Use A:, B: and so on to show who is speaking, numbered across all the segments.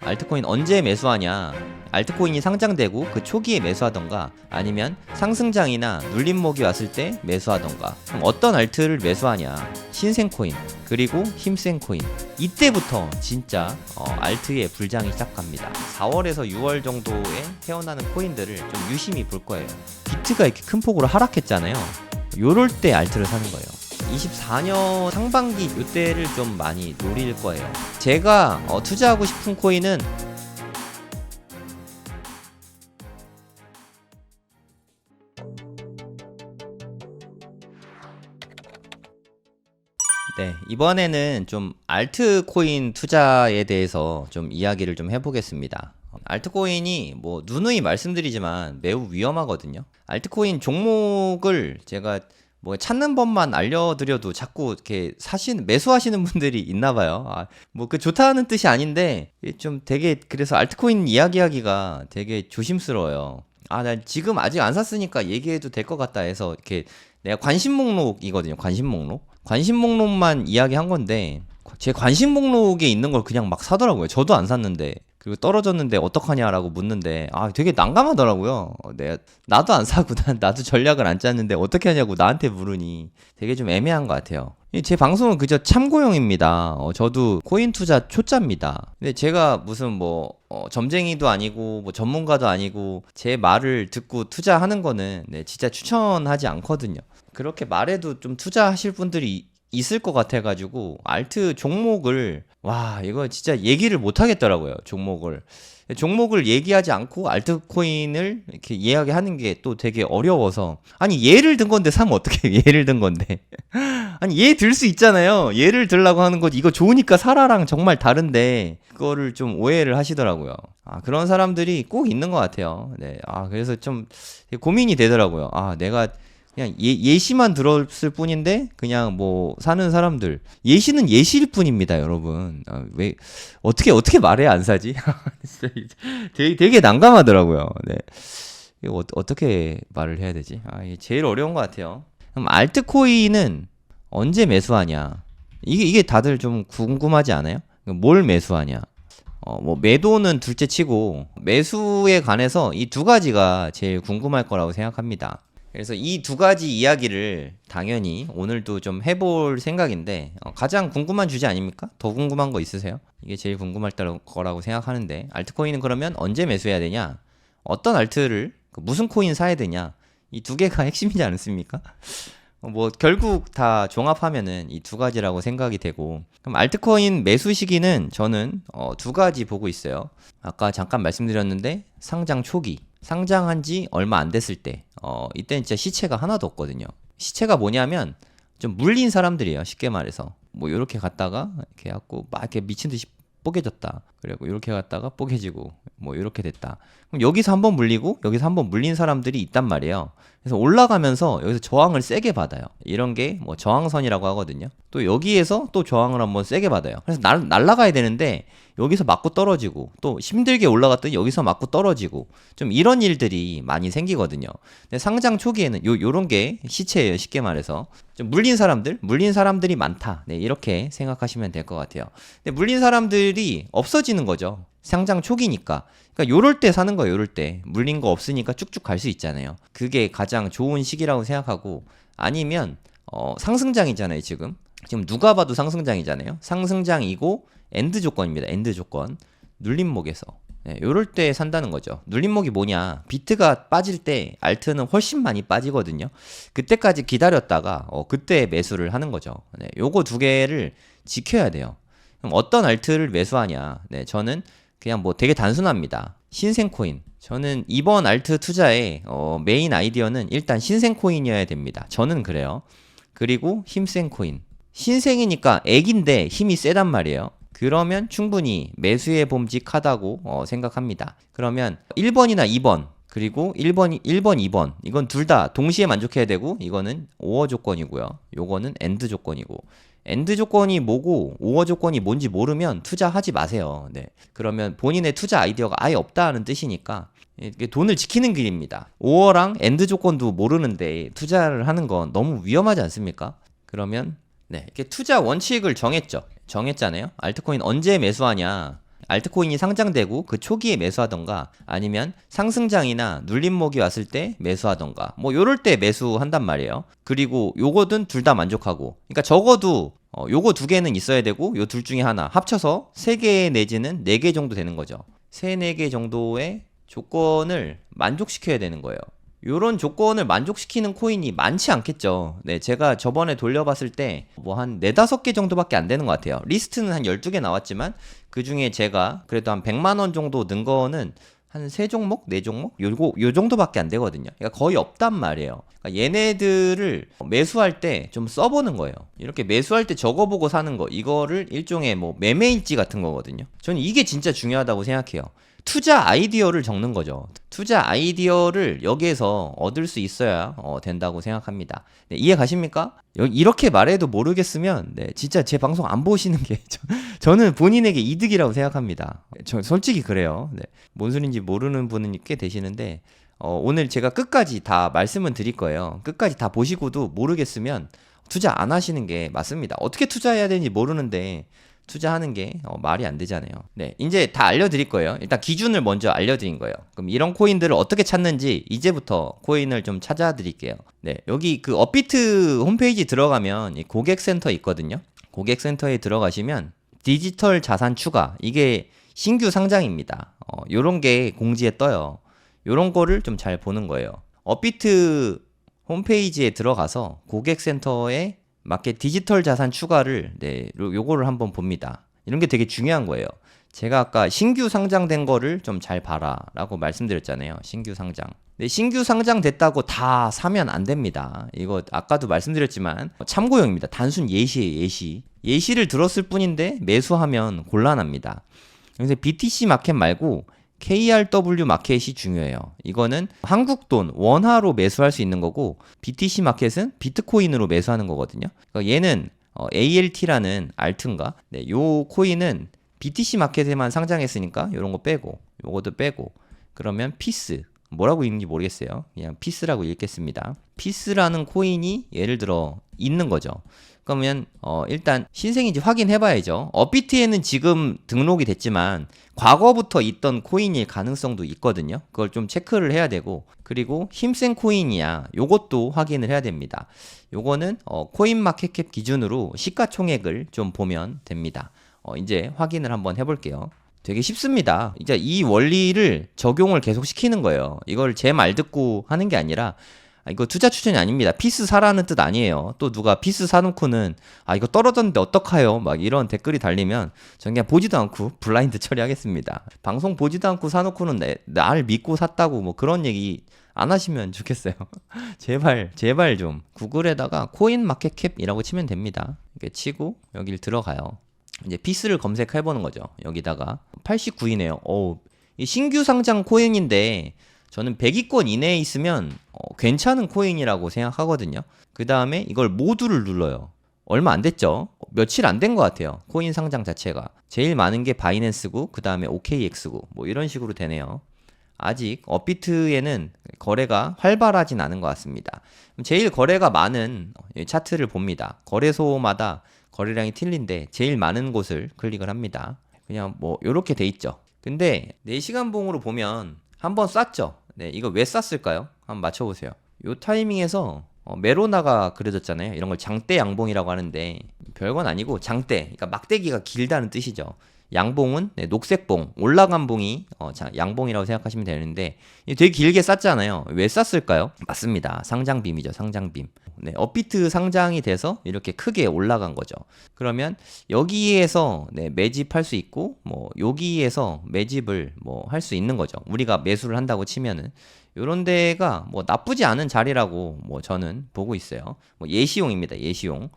A: 알트코인 언제 매수하냐? 알트코인이 상장되고 그 초기에 매수하던가 아니면 상승장이나 눌림목이 왔을 때 매수하던가. 그럼 어떤 알트를 매수하냐? 신생코인 그리고 힘센코인. 이때부터 진짜 알트의 불장이 시작합니다. 4월에서 6월 정도에 태어나는 코인들을 좀 유심히 볼 거예요. 비트가 이렇게 큰 폭으로 하락했잖아요. 요럴 때 알트를 사는 거예요. 24년 상반기 이때를 좀 많이 노릴 거예요. 제가 투자하고 싶은 코인은 이번에는 좀 알트코인 투자에 대해서 좀 이야기를 좀 해보겠습니다. 알트코인이 뭐 누누이 말씀드리지만 매우 위험하거든요. 알트코인 종목을 제가 뭐 찾는 법만 알려드려도 자꾸 이렇게 매수하시는 분들이 있나 봐요. 뭐 그 좋다는 뜻이 아닌데 좀 되게 그래서 알트코인 이야기하기가 되게 조심스러워요. 나 지금 아직 안 샀으니까 얘기해도 될 것 같다 해서 이렇게 내가 관심 목록이거든요. 관심 목록. 관심 목록만 이야기한 건데 제 관심 목록에 있는 걸 그냥 막 사더라고요. 저도 안 샀는데. 그리고 떨어졌는데 어떡하냐라고 묻는데 되게 난감하더라고요. 나도 안 사고 나도 전략을 안 짰는데 어떻게 하냐고 나한테 물으니 되게 좀 애매한 것 같아요. 제 방송은 그저 참고용입니다. 저도 코인 투자 초짜입니다. 근데 제가 무슨 뭐 점쟁이도 아니고 뭐 전문가도 아니고 제 말을 듣고 투자하는 거는 진짜 추천하지 않거든요. 그렇게 말해도 좀 투자하실 분들이 있을 것 같아가지고 알트 종목을 이거 진짜 얘기를 못 하겠더라고요. 종목을 얘기하지 않고 알트코인을 이렇게 이야기하는 게 또 되게 어려워서 아니 예를 든 건데 사면 어떻게 예를 든 건데 아니 예 들 수 있잖아요. 예를 들라고 하는 거지 이거 좋으니까 사라랑 정말 다른데 그거를 좀 오해를 하시더라고요. 그런 사람들이 꼭 있는 것 같아요. 그래서 좀 고민이 되더라고요. 내가 그냥 예시만 들었을 뿐인데 그냥 뭐 사는 사람들 예시는 예시일 뿐입니다, 여러분. 왜 어떻게 말해야 안 사지? 되게 난감하더라고요. 이거 어떻게 말을 해야 되지? 이게 제일 어려운 것 같아요. 그럼 알트코인은 언제 매수하냐? 이게 다들 좀 궁금하지 않아요? 뭘 매수하냐? 뭐 매도는 둘째 치고 매수에 관해서 이 두 가지가 제일 궁금할 거라고 생각합니다. 그래서 이 두 가지 이야기를 당연히 오늘도 좀 해볼 생각인데 가장 궁금한 주제 아닙니까? 더 궁금한 거 있으세요? 이게 제일 궁금할 거라고 생각하는데 알트코인은 그러면 언제 매수해야 되냐? 어떤 알트를 무슨 코인 사야 되냐? 이 두 개가 핵심이지 않습니까? 뭐 결국 다 종합하면은 이 두 가지라고 생각이 되고 그럼 알트코인 매수 시기는 저는 두 가지 보고 있어요. 아까 잠깐 말씀드렸는데 상장 초기 상장한 지 얼마 안 됐을 때 이때는 진짜 시체가 하나도 없거든요. 시체가 뭐냐면 좀 물린 사람들이에요. 쉽게 말해서 뭐 이렇게 갔다가 이렇게 해갖고 막 이렇게 미친 듯이 뽀개졌다. 그리고 이렇게 갔다가 뽀개지고 뭐 이렇게 됐다. 그럼 여기서 한번 물리고 여기서 한번 물린 사람들이 있단 말이에요. 그래서 올라가면서 여기서 저항을 세게 받아요. 이런 게 뭐 저항선이라고 하거든요. 또 여기에서 또 저항을 한번 세게 받아요. 그래서 날아가야 되는데 여기서 맞고 떨어지고 또 힘들게 올라갔더니 여기서 맞고 떨어지고 좀 이런 일들이 많이 생기거든요. 근데 상장 초기에는 요런 게 시체예요. 쉽게 말해서 좀 물린 사람들이 많다. 이렇게 생각하시면 될 것 같아요. 근데 물린 사람들이 없어지는 거죠. 상장 초기니까. 그러니까 요럴 때 사는 거예요. 요럴 때 물린 거 없으니까 쭉쭉 갈 수 있잖아요. 그게 가장 좋은 시기라고 생각하고 아니면 상승장이잖아요. 지금 누가 봐도 상승장이잖아요. 상승장이고 엔드 조건입니다. 엔드 조건. 눌림목에서. 요럴 때 산다는 거죠. 눌림목이 뭐냐? 비트가 빠질 때 알트는 훨씬 많이 빠지거든요. 그때까지 기다렸다가 그때 매수를 하는 거죠. 요거 두 개를 지켜야 돼요. 그럼 어떤 알트를 매수하냐? 저는 그냥 뭐 되게 단순합니다. 신생코인. 저는 이번 알트 투자의 메인 아이디어는 일단 신생코인이어야 됩니다. 저는 그래요. 그리고 힘센코인. 신생이니까 액인데 힘이 세단 말이에요. 그러면 충분히 매수에 봄직하다고 생각합니다. 그러면 1번이나 2번 그리고 1번, 2번 이건 둘 다 동시에 만족해야 되고 이거는 오어 조건이고요. 요거는 엔드 조건이고 엔드 조건이 뭐고 오어 조건이 뭔지 모르면 투자하지 마세요. 그러면 본인의 투자 아이디어가 아예 없다는 뜻이니까 이게 돈을 지키는 길입니다. 오어랑 엔드 조건도 모르는데 투자를 하는 건 너무 위험하지 않습니까? 그러면 이렇게 투자 원칙을 정했잖아요. 알트코인 언제 매수하냐? 알트코인이 상장되고 그 초기에 매수하던가 아니면 상승장이나 눌림목이 왔을 때 매수하던가 뭐 요럴 때 매수한단 말이에요. 그리고 요거든 둘 다 만족하고, 그러니까 적어도 요거 두 개는 있어야 되고 요 둘 중에 하나 합쳐서 3개 내지는 4개 정도 되는 거죠. 3, 4개 정도의 조건을 만족시켜야 되는 거예요. 요런 조건을 만족시키는 코인이 많지 않겠죠. 네, 제가 저번에 돌려봤을 때 뭐 한 4, 5개 정도밖에 안 되는 것 같아요. 리스트는 한 12개 나왔지만 그 중에 제가 그래도 한 100만 원 정도 넣은 거는 한 3종목, 4종목? 요 정도밖에 안 되거든요. 그러니까 거의 없단 말이에요. 그러니까 얘네들을 매수할 때 좀 써보는 거예요. 이렇게 매수할 때 적어보고 사는 거, 이거를 일종의 뭐 매매일지 같은 거거든요. 저는 이게 진짜 중요하다고 생각해요. 투자 아이디어를 적는 거죠. 투자 아이디어를 여기에서 얻을 수 있어야 된다고 생각합니다. 네, 이해 가십니까? 이렇게 말해도 모르겠으면 네, 진짜 제 방송 안 보시는 게 저는 본인에게 이득이라고 생각합니다. 저 솔직히 그래요. 네, 뭔 소린지 모르는 분은 꽤 되시는데 오늘 제가 끝까지 다 말씀은 드릴 거예요. 끝까지 다 보시고도 모르겠으면 투자 안 하시는 게 맞습니다. 어떻게 투자해야 되는지 모르는데 투자하는 게 말이 안 되잖아요. 네, 이제 다 알려드릴 거예요. 일단 기준을 먼저 알려드린 거예요. 그럼 이런 코인들을 어떻게 찾는지 이제부터 코인을 좀 찾아드릴게요. 네, 여기 그 업비트 홈페이지 들어가면 고객센터 있거든요. 고객센터에 들어가시면 디지털 자산 추가, 이게 신규 상장입니다. 요런 게 공지에 떠요. 요런 거를 좀 잘 보는 거예요. 업비트 홈페이지에 들어가서 고객센터에 맞게 디지털 자산 추가를 요거를 한번 봅니다. 이런 게 되게 중요한 거예요. 제가 아까 신규 상장된 거를 좀 잘 봐라 라고 말씀드렸잖아요. 신규 상장. 근데 신규 상장됐다고 다 사면 안 됩니다. 이거 아까도 말씀드렸지만 참고용입니다. 단순 예시예요, 예시. 예시를 들었을 뿐인데 매수하면 곤란합니다. 그래서 BTC 마켓 말고 KRW 마켓이 중요해요. 이거는 한국 돈, 원화로 매수할 수 있는 거고, BTC 마켓은 비트코인으로 매수하는 거거든요. 그러니까 얘는 ALT라는 알트인가? 네, 요 코인은 BTC 마켓에만 상장했으니까 요런 거 빼고, 요것도 빼고, 그러면 피스, 뭐라고 읽는지 모르겠어요. 그냥 피스라고 읽겠습니다. 피스라는 코인이 예를 들어 있는 거죠. 그러면 일단 신생인지 확인해 봐야죠. 업비트에는 지금 등록이 됐지만 과거부터 있던 코인일 가능성도 있거든요. 그걸 좀 체크를 해야 되고, 그리고 힘센 코인이야, 요것도 확인을 해야 됩니다. 요거는 코인 마켓캡 기준으로 시가총액을 좀 보면 됩니다. 이제 확인을 한번 해볼게요. 되게 쉽습니다. 이제 이 원리를 적용을 계속 시키는 거예요. 이걸 제 말 듣고 하는 게 아니라, 이거 투자 추천이 아닙니다. 피스 사라는 뜻 아니에요. 또 누가 피스 사놓고는 이거 떨어졌는데 어떡해요? 막 이런 댓글이 달리면 전 그냥 보지도 않고 블라인드 처리하겠습니다. 방송 보지도 않고 사놓고는 나를 믿고 샀다고 뭐 그런 얘기 안 하시면 좋겠어요. 제발 좀 구글에다가 코인 마켓캡이라고 치면 됩니다. 이렇게 치고 여기를 들어가요. 이제 피스를 검색해보는 거죠. 여기다가 89이네요. 이 신규 상장 코인인데 저는 100위권 이내에 있으면 괜찮은 코인이라고 생각하거든요. 그 다음에 이걸 모두를 눌러요. 얼마 안 됐죠? 며칠 안 된 것 같아요. 코인 상장 자체가. 제일 많은 게 바이낸스고, 그 다음에 OKX고, 뭐 이런 식으로 되네요. 아직 업비트에는 거래가 활발하진 않은 것 같습니다. 제일 거래가 많은 차트를 봅니다. 거래소마다 거래량이 틀린데 제일 많은 곳을 클릭을 합니다. 그냥 뭐 요렇게 돼 있죠. 근데 4시간 봉으로 보면 한번 쐈죠. 네, 이거 왜 쐈을까요? 한번 맞춰보세요. 요 타이밍에서 메로나가 그려졌잖아요. 이런 걸 장대 양봉이라고 하는데 별건 아니고 장대, 그러니까 막대기가 길다는 뜻이죠. 양봉은 녹색봉, 올라간 봉이 양봉이라고 생각하시면 되는데 되게 길게 쌌잖아요. 왜 쌌을까요? 맞습니다. 상장빔이죠. 상장빔. 네, 업비트 상장이 돼서 이렇게 크게 올라간 거죠. 그러면 여기에서 매집할 수 있고, 뭐 여기에서 매집을 뭐 할 수 있는 거죠. 우리가 매수를 한다고 치면은 요런 데가 뭐 나쁘지 않은 자리라고 뭐 저는 보고 있어요. 뭐 예시용입니다. 예시용.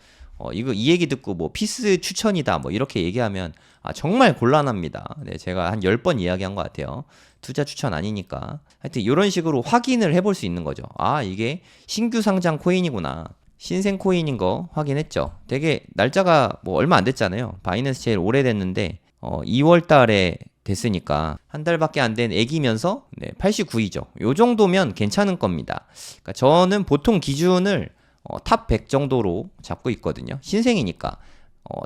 A: 이거 이 얘기 듣고 뭐 피스 추천이다 뭐 이렇게 얘기하면 정말 곤란합니다. 네, 제가 한 10번 이야기한 것 같아요. 투자 추천 아니니까. 하여튼 이런 식으로 확인을 해볼 수 있는 거죠. 이게 신규 상장 코인이구나. 신생 코인인 거 확인했죠. 되게 날짜가 뭐 얼마 안 됐잖아요. 바이낸스 제일 오래됐는데 2월 달에 됐으니까 한 달밖에 안 된 애기면서 89이죠. 요 정도면 괜찮은 겁니다. 그러니까 저는 보통 기준을 탑 100 정도로 잡고 있거든요. 신생이니까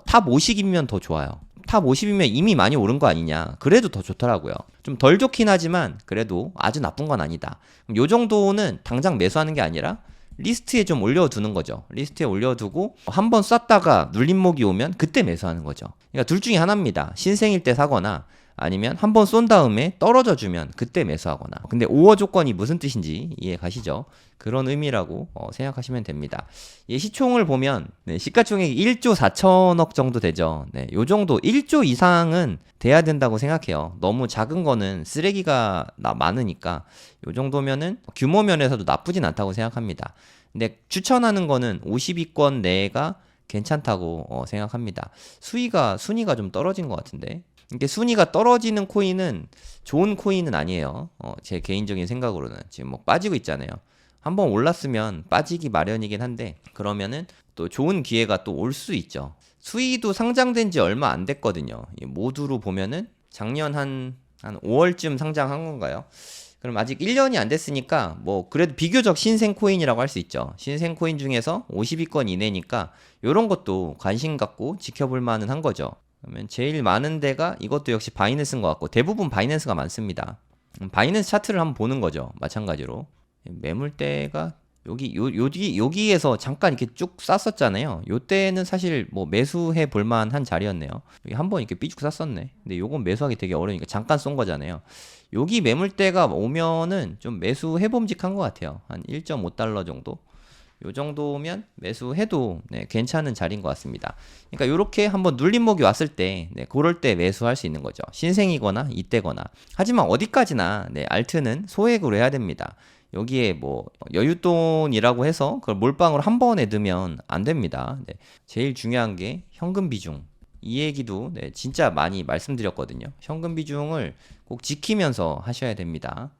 A: 탑 50이면 더 좋아요. 탑 50이면 이미 많이 오른 거 아니냐. 그래도 더 좋더라고요. 좀 덜 좋긴 하지만 그래도 아주 나쁜 건 아니다. 요 정도는 당장 매수하는 게 아니라 리스트에 좀 올려두는 거죠. 리스트에 올려두고 한번 쐈다가 눌림목이 오면 그때 매수하는 거죠. 그러니까 둘 중에 하나입니다. 신생일 때 사거나 아니면 한번 쏜 다음에 떨어져 주면 그때 매수하거나. 근데 5호 조건이 무슨 뜻인지 이해 가시죠? 그런 의미라고 생각하시면 됩니다. 이 시총을 보면 시가총액이 1조 4천억 정도 되죠. 요 정도 1조 이상은 돼야 된다고 생각해요. 너무 작은 거는 쓰레기가 많으니까 요 정도면은 규모 면에서도 나쁘진 않다고 생각합니다. 근데 추천하는 거는 50위권 내가 괜찮다고 생각합니다. 순위가 좀 떨어진 것 같은데. 이게 순위가 떨어지는 코인은 좋은 코인은 아니에요. 제 개인적인 생각으로는 지금 뭐 빠지고 있잖아요. 한번 올랐으면 빠지기 마련이긴 한데 그러면은 또 좋은 기회가 또 올 수 있죠. 수위도 상장된 지 얼마 안 됐거든요. 모두로 보면은 작년 한 5월쯤 상장한 건가요? 그럼 아직 1년이 안 됐으니까 뭐 그래도 비교적 신생 코인이라고 할 수 있죠. 신생 코인 중에서 50위권 이내니까 이런 것도 관심 갖고 지켜볼 만은 한 거죠. 그러면 제일 많은 데가 이것도 역시 바이낸스인 것 같고 대부분 바이낸스가 많습니다. 바이낸스 차트를 한번 보는 거죠. 마찬가지로 매물대가 여기에서 잠깐 이렇게 쭉 쌌었잖아요. 요때는 사실 뭐 매수해 볼 만한 자리였네요. 여기 한번 이렇게 삐죽 쌌었네. 근데 요건 매수하기 되게 어려우니까 잠깐 쏜 거잖아요. 여기 매물대가 오면은 좀 매수해 봄직한 것 같아요. 한 1.5달러 정도. 요 정도면 매수해도 괜찮은 자리인 것 같습니다. 그러니까 요렇게 한번 눌림목이 왔을 때 그럴 때 매수할 수 있는 거죠. 신생이거나 이때거나. 하지만 어디까지나 알트는 소액으로 해야 됩니다. 여기에 뭐 여윳돈이라고 해서 그걸 몰빵으로 한 번에 넣으면 안 됩니다. 제일 중요한 게 현금 비중. 이 얘기도 진짜 많이 말씀드렸거든요. 현금 비중을 꼭 지키면서 하셔야 됩니다.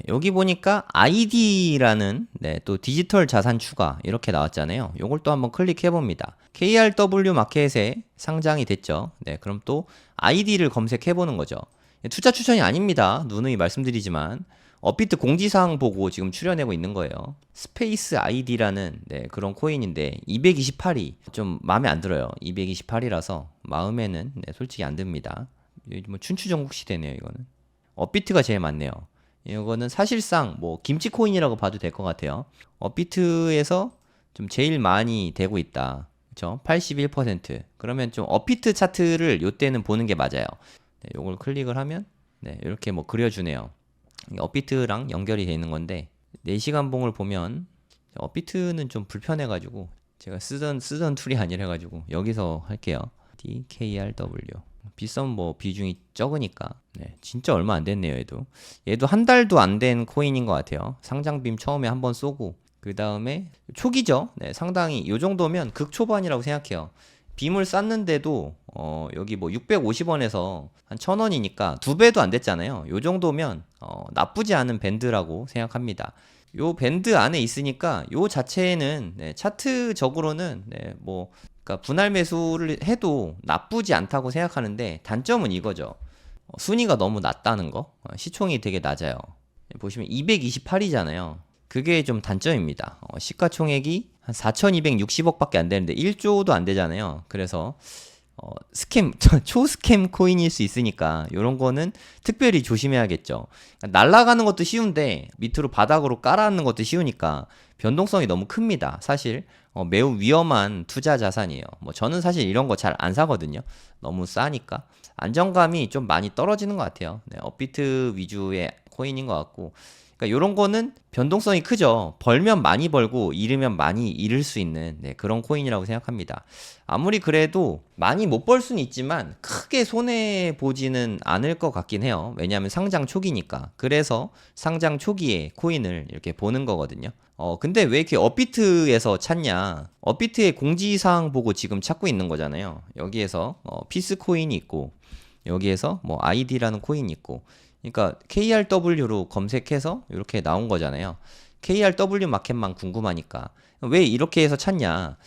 A: 여기 보니까 ID라는 또 디지털 자산 추가 이렇게 나왔잖아요. 요걸 또 한번 클릭해 봅니다. KRW 마켓에 상장이 됐죠. 그럼 또 ID를 검색해 보는 거죠. 투자 추천이 아닙니다. 누누이 말씀드리지만 업비트 공지사항 보고 지금 추려내고 있는 거예요. 스페이스 ID라는 그런 코인인데 228이 좀 마음에 안 들어요. 228이라서 마음에는 솔직히 안 듭니다. 뭐 춘추전국 시대네요. 이거는 업비트가 제일 많네요. 이거는 사실상 뭐 김치 코인이라고 봐도 될 것 같아요. 업비트에서 좀 제일 많이 되고 있다. 그렇죠? 81%. 그러면 좀 업비트 차트를 요때는 보는 게 맞아요. 요걸 클릭을 하면 이렇게 뭐 그려주네요. 업비트랑 연결이 돼 있는 건데 4시간 봉을 보면 업비트는 좀 불편해가지고 제가 쓰던 툴이 아니라가지고 여기서 할게요. DKRW. 비싼 뭐 비중이 적으니까 진짜 얼마 안 됐네요. 얘도 한 달도 안 된 코인인 것 같아요. 상장빔 처음에 한번 쏘고 그 다음에 초기죠. 상당히 요 정도면 극초반이라고 생각해요. 빔을 쌌는데도 여기 뭐 650원에서 한 1000원이니까 2배도 안 됐잖아요. 요 정도면 나쁘지 않은 밴드라고 생각합니다. 요 밴드 안에 있으니까 요 자체는 차트적으로는 뭐 그러니까 분할 매수를 해도 나쁘지 않다고 생각하는데 단점은 이거죠. 순위가 너무 낮다는 거. 시총이 되게 낮아요. 보시면 228이잖아요. 그게 좀 단점입니다. 시가총액이 한 4,260억밖에 안 되는데 1조도 안 되잖아요. 그래서 스캠, 초스캠 코인일 수 있으니까 이런 거는 특별히 조심해야겠죠. 날아가는 것도 쉬운데 밑으로 바닥으로 깔아앉는 것도 쉬우니까 변동성이 너무 큽니다. 사실 매우 위험한 투자 자산이에요. 뭐 저는 사실 이런 거 잘 안 사거든요. 너무 싸니까 안정감이 좀 많이 떨어지는 것 같아요. 업비트 위주의 코인인 것 같고 그러니까 이런 거는 변동성이 크죠. 벌면 많이 벌고 잃으면 많이 잃을 수 있는 그런 코인이라고 생각합니다. 아무리 그래도 많이 못 벌 수는 있지만 크게 손해 보지는 않을 것 같긴 해요. 왜냐하면 상장 초기니까. 그래서 상장 초기에 코인을 이렇게 보는 거거든요. 근데 왜 이렇게 업비트에서 찾냐? 업비트의 공지사항 보고 지금 찾고 있는 거잖아요. 여기에서 피스 코인이 있고 여기에서 뭐 ID라는 코인이 있고 그러니까 KRW로 검색해서 이렇게 나온 거잖아요. KRW 마켓만 궁금하니까 왜 이렇게 해서 찾냐?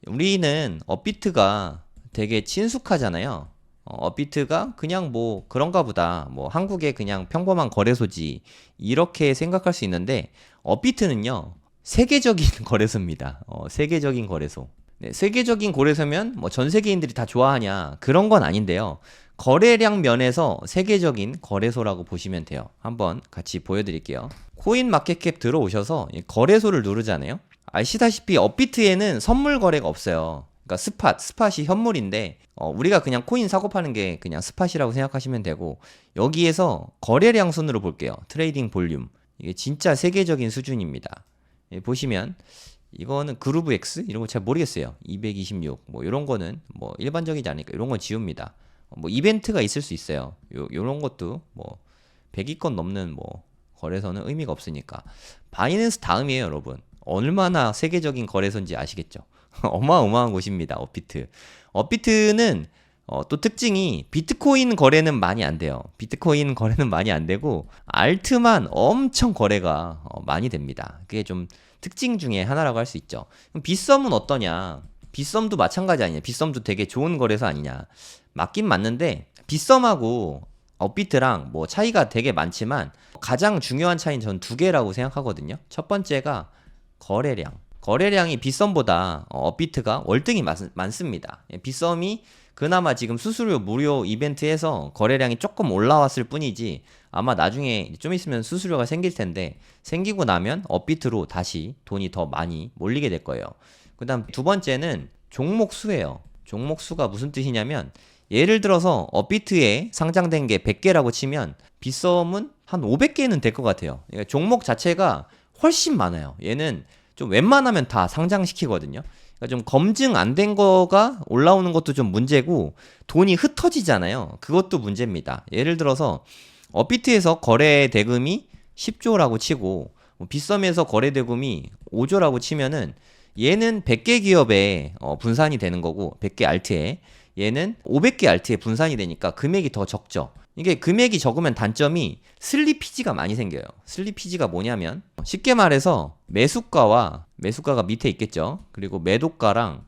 A: 우리는 업비트가 되게 친숙하잖아요. 업비트가 그냥 뭐 그런가 보다. 뭐 한국의 그냥 평범한 거래소지 이렇게 생각할 수 있는데 업비트는요 세계적인 거래소입니다. 세계적인 거래소. 네, 세계적인 거래소면 뭐 전 세계인들이 다 좋아하냐 그런 건 아닌데요. 거래량 면에서 세계적인 거래소라고 보시면 돼요. 한번 같이 보여드릴게요. 코인 마켓캡 들어오셔서 거래소를 누르잖아요. 아시다시피 업비트에는 선물 거래가 없어요. 그러니까 스팟이 현물인데 우리가 그냥 코인 사고 파는 게 그냥 스팟이라고 생각하시면 되고, 여기에서 거래량 순으로 볼게요. 트레이딩 볼륨. 이게 진짜 세계적인 수준입니다. 보시면 이거는 그루브 X 이런 거 잘 모르겠어요. 226 뭐 이런 거는 뭐 일반적이지 않으니까 이런 건 지웁니다. 뭐 이벤트가 있을 수 있어요. 요런 것도 뭐 100위권 넘는 뭐 거래소는 의미가 없으니까. 바이낸스 다음이에요, 여러분. 얼마나 세계적인 거래소인지 아시겠죠? 어마어마한 곳입니다, 업비트. 업비트는 또 특징이 비트코인 거래는 많이 안 돼요. 비트코인 거래는 많이 안 되고 알트만 엄청 거래가 많이 됩니다. 그게 좀 특징 중에 하나라고 할 수 있죠. 그럼 빗썸은 어떠냐? 빗썸도 마찬가지 아니냐? 빗썸도 되게 좋은 거래소 아니냐? 맞긴 맞는데 빗썸하고 업비트랑 뭐 차이가 되게 많지만 가장 중요한 차이는 전 두 개라고 생각하거든요. 첫 번째가 거래량. 거래량이 빗썸보다 업비트가 월등히 많습니다. 빗썸이 그나마 지금 수수료 무료 이벤트에서 거래량이 조금 올라왔을 뿐이지 아마 나중에 좀 있으면 수수료가 생길 텐데, 생기고 나면 업비트로 다시 돈이 더 많이 몰리게 될 거예요. 그 다음 두 번째는 종목 수예요. 종목 수가 무슨 뜻이냐면, 예를 들어서 업비트에 상장된 게 100개라고 치면 빗썸은 한 500개는 될 것 같아요. 그러니까 종목 자체가 훨씬 많아요. 얘는 좀 웬만하면 다 상장시키거든요. 그러니까 좀 검증 안 된 거가 올라오는 것도 좀 문제고, 돈이 흩어지잖아요. 그것도 문제입니다. 예를 들어서 업비트에서 거래 대금이 10조라고 치고 빗썸에서 거래 대금이 5조라고 치면은 얘는 100개 기업에 분산이 되는 거고, 100개 알트에, 얘는 500개 알트에 분산이 되니까 금액이 더 적죠. 이게 금액이 적으면 단점이 슬리피지가 많이 생겨요. 슬리피지가 뭐냐면 쉽게 말해서 매수가가 밑에 있겠죠. 그리고 매도가랑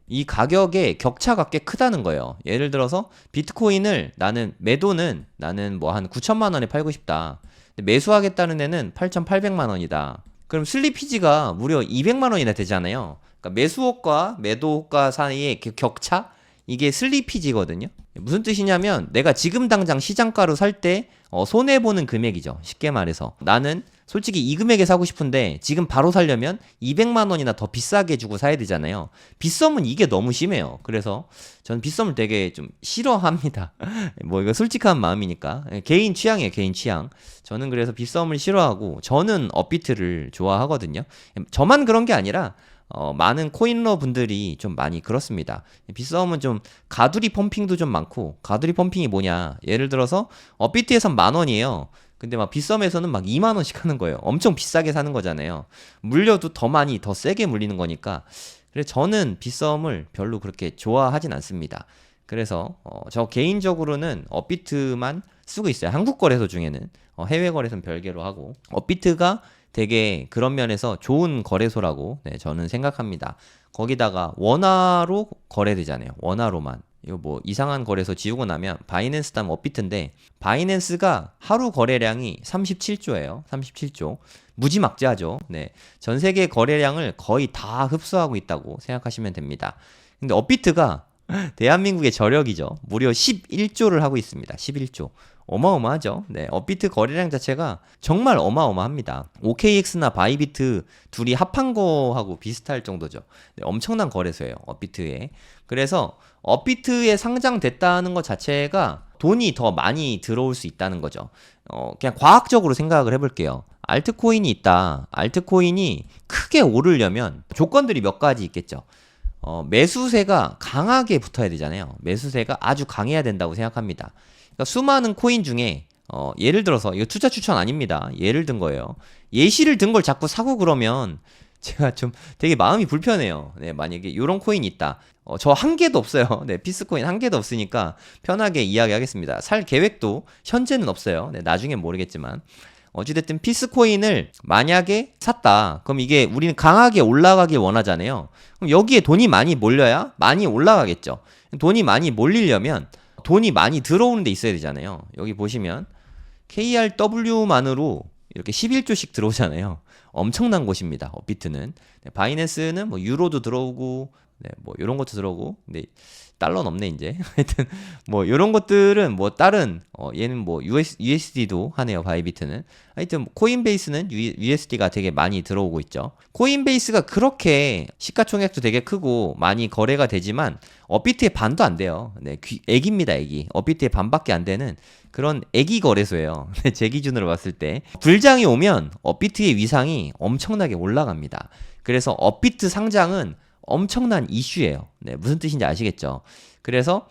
A: 이 가격의 격차가 꽤 크다는 거예요. 예를 들어서 비트코인을 매도는 나는 뭐 한 9천만 원에 팔고 싶다. 매수하겠다는 애는 8,800만 원이다. 그럼 슬리피지가 무려 200만 원이나 되잖아요. 그러니까 매수호가 매도호가 사이의 격차? 이게 슬리피지거든요. 무슨 뜻이냐면 내가 지금 당장 시장가로 살 때 손해보는 금액이죠. 쉽게 말해서 나는 솔직히 이 금액에 사고 싶은데 지금 바로 살려면 200만 원이나 더 비싸게 주고 사야 되잖아요. 빗썸은 이게 너무 심해요. 그래서 저는 빗썸을 되게 좀 싫어합니다. 뭐 이거 솔직한 마음이니까. 개인 취향이에요, 개인 취향. 저는 그래서 빗썸을 싫어하고 저는 업비트를 좋아하거든요. 저만 그런 게 아니라 많은 코인러 분들이 좀 많이 그렇습니다. 빗썸은 좀 가두리 펌핑도 좀 많고, 가두리 펌핑이 뭐냐? 예를 들어서 업비트에선 10,000원이에요. 근데 막 빗썸에서는 막 2만 원씩 하는 거예요. 엄청 비싸게 사는 거잖아요. 물려도 더 많이 더 세게 물리는 거니까. 그래서 저는 빗썸을 별로 그렇게 좋아하진 않습니다. 그래서 저 개인적으로는 업비트만 쓰고 있어요. 한국 거래소 중에는. 해외 거래소는 별개로 하고, 업비트가 되게 그런 면에서 좋은 거래소라고 저는 생각합니다. 거기다가 원화로 거래되잖아요. 원화로만. 이거 뭐 이상한 거래소 지우고 나면 바이낸스 다음 업비트인데, 바이낸스가 하루 거래량이 37조예요. 37조. 무지막지하죠. 네. 전 세계 거래량을 거의 다 흡수하고 있다고 생각하시면 됩니다. 근데 업비트가 대한민국의 저력이죠. 무려 11조를 하고 있습니다. 11조. 어마어마하죠. 네, 업비트 거래량 자체가 정말 어마어마합니다. OKX나 바이비트 둘이 합한 거하고 비슷할 정도죠. 네, 엄청난 거래소예요, 업비트에. 그래서 업비트에 상장됐다는 것 자체가 돈이 더 많이 들어올 수 있다는 거죠. 그냥 과학적으로 생각을 해볼게요. 알트코인이 있다. 알트코인이 크게 오르려면 조건들이 몇 가지 있겠죠. 매수세가 강하게 붙어야 되잖아요. 매수세가 아주 강해야 된다고 생각합니다. 그러니까 수많은 코인 중에 예를 들어서 이거 투자 추천 아닙니다. 예를 든 거예요. 예시를 든 걸 자꾸 사고 그러면 제가 좀 되게 마음이 불편해요. 네, 만약에 이런 코인이 있다. 저 한 개도 없어요. 네, 피스코인 한 개도 없으니까 편하게 이야기하겠습니다. 살 계획도 현재는 없어요. 네, 나중엔 모르겠지만. 어찌됐든 피스코인을 만약에 샀다. 그럼 이게 우리는 강하게 올라가길 원하잖아요. 그럼 여기에 돈이 많이 몰려야 많이 올라가겠죠. 돈이 많이 몰리려면 돈이 많이 들어오는 데 있어야 되잖아요. 여기 보시면 KRW만으로 이렇게 11조씩 들어오잖아요. 엄청난 곳입니다. 업비트는. 바이낸스는 뭐 유로도 들어오고 네, 뭐 이런 것도 들어오고, 근데 달러는 없네 이제. 하여튼 뭐 이런 것들은 뭐 다른 얘는 뭐 USD도 하네요. 바이비트는. 하여튼 코인베이스는 USD가 되게 많이 들어오고 있죠. 코인베이스가 그렇게 시가총액도 되게 크고 많이 거래가 되지만 업비트의 반도 안 돼요. 네, 애기입니다, 애기. 업비트의 반밖에 안 되는 그런 애기 거래소예요. 제 기준으로 봤을 때 불장이 오면 업비트의 위상이 엄청나게 올라갑니다. 그래서 업비트 상장은 엄청난 이슈예요. 네, 무슨 뜻인지 아시겠죠? 그래서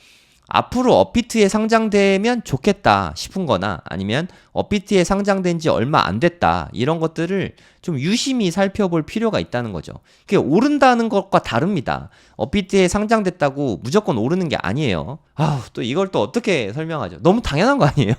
A: 앞으로 업비트에 상장되면 좋겠다 싶은 거나 아니면 업비트에 상장된 지 얼마 안 됐다 이런 것들을 좀 유심히 살펴볼 필요가 있다는 거죠. 그게 오른다는 것과 다릅니다. 업비트에 상장됐다고 무조건 오르는 게 아니에요. 또 이걸 또 어떻게 설명하죠? 너무 당연한 거 아니에요?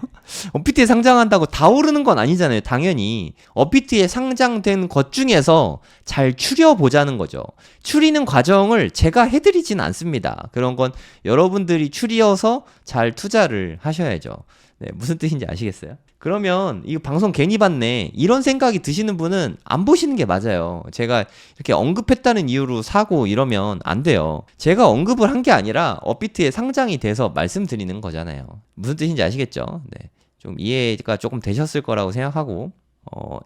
A: 업비트에 상장한다고 다 오르는 건 아니잖아요. 당연히 업비트에 상장된 것 중에서 잘 추려보자는 거죠. 추리는 과정을 제가 해드리진 않습니다. 그런 건 여러분들이 추리어서 잘 투자를 하셔야죠. 네, 무슨 뜻인지 아시겠어요? 그러면 이거 방송 괜히 봤네 이런 생각이 드시는 분은 안 보시는 게 맞아요. 제가 이렇게 언급했다는 이유로 사고 이러면 안 돼요. 제가 언급을 한 게 아니라 업비트에 상장이 돼서 말씀드리는 거잖아요. 무슨 뜻인지 아시겠죠? 네, 좀 이해가 조금 되셨을 거라고 생각하고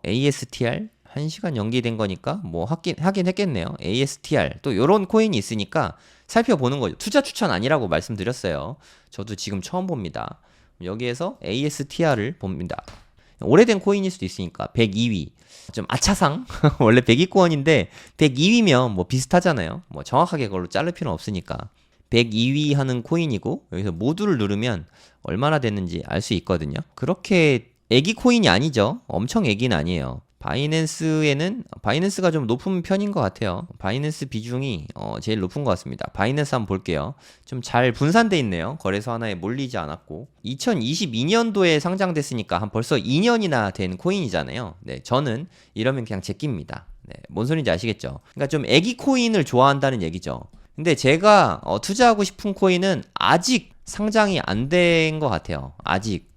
A: ASTR 1시간 연기된 거니까 뭐 하긴 했겠네요. ASTR 또 요런 코인이 있으니까 살펴보는 거죠. 투자 추천 아니라고 말씀드렸어요. 저도 지금 처음 봅니다. 여기에서 ASTR을 봅니다. 오래된 코인일 수도 있으니까 102위 좀 아차상 원래 100위권인데 102위면 뭐 비슷하잖아요. 뭐 정확하게 그걸로 자를 필요는 없으니까 102위 하는 코인이고 여기서 모두를 누르면 얼마나 됐는지 알 수 있거든요. 그렇게 애기 코인이 아니죠. 엄청 애기는 아니에요. 바이낸스가 좀 높은 편인 것 같아요. 바이낸스 비중이 제일 높은 것 같습니다. 바이낸스 한번 볼게요. 좀 잘 분산돼 있네요. 거래소 하나에 몰리지 않았고 2022년도에 상장됐으니까 한 벌써 2년이나 된 코인이잖아요. 네, 저는 이러면 그냥 제끼입니다. 네, 뭔 소리인지 아시겠죠? 그러니까 좀 애기 코인을 좋아한다는 얘기죠. 근데 제가 투자하고 싶은 코인은 아직 상장이 안 된 것 같아요. 아직